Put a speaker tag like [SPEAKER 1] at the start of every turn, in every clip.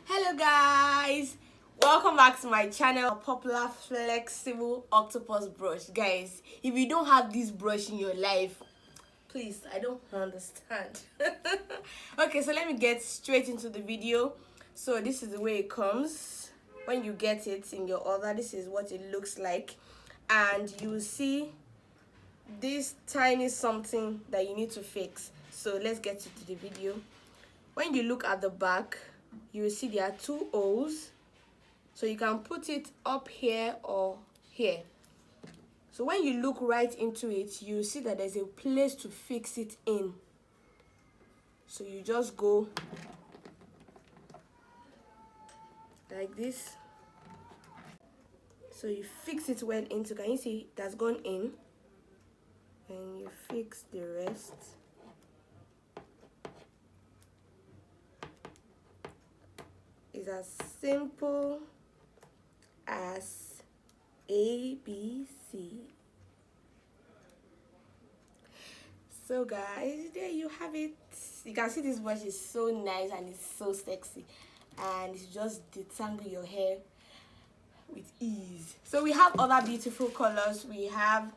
[SPEAKER 1] Hello guys, welcome back to my channel. Popular flexible octopus brush. Guys, if you don't have this brush in your life, please, I don't understand. Okay, so let me get straight into the video. So this is the way it comes. When you get it in your order, this is what it looks like, and you will see this tiny something that you need to fix. So let's get into the video. When you look at the back, you will see there are two holes, so you can put it up here or here. So when you look right into it, you see that there's a place to fix it in. So you just go like this. So you fix it well into, can you see that's gone in? And you fix the rest. It's as simple as ABC. So guys, there you have it. You can see this brush is so nice and it's so sexy, and it's just detangle your hair with ease. So we have other beautiful colors. We have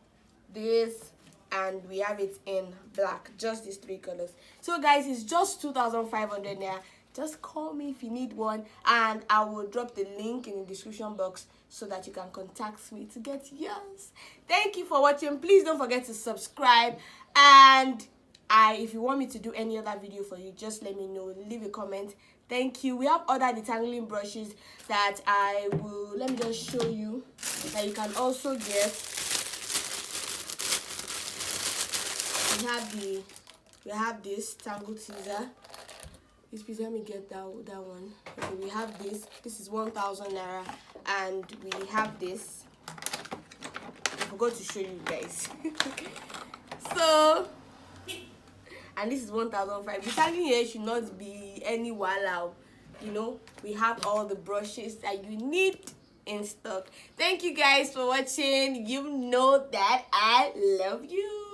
[SPEAKER 1] this, and we have it in black. Just these three colors. So guys, it's just 2,500 naira. Just call me if you need one, and I will drop the link in the description box so that you can contact me to get yours. Thank you for watching. Please don't forget to subscribe, and if you want me to do any other video for you, just let me know. Leave a comment. Thank you. We have other detangling brushes that I will, let me just show you, that you can also get. We have this tangle teaser. This piece, let me get that one. Okay, we have this. This is 1,000 naira, and we have this. I forgot to show you guys. So, and this is 1,500. The tagging here should not be any wow. You know, we have all the brushes that you need in stock. Thank you guys for watching. You know that I love you.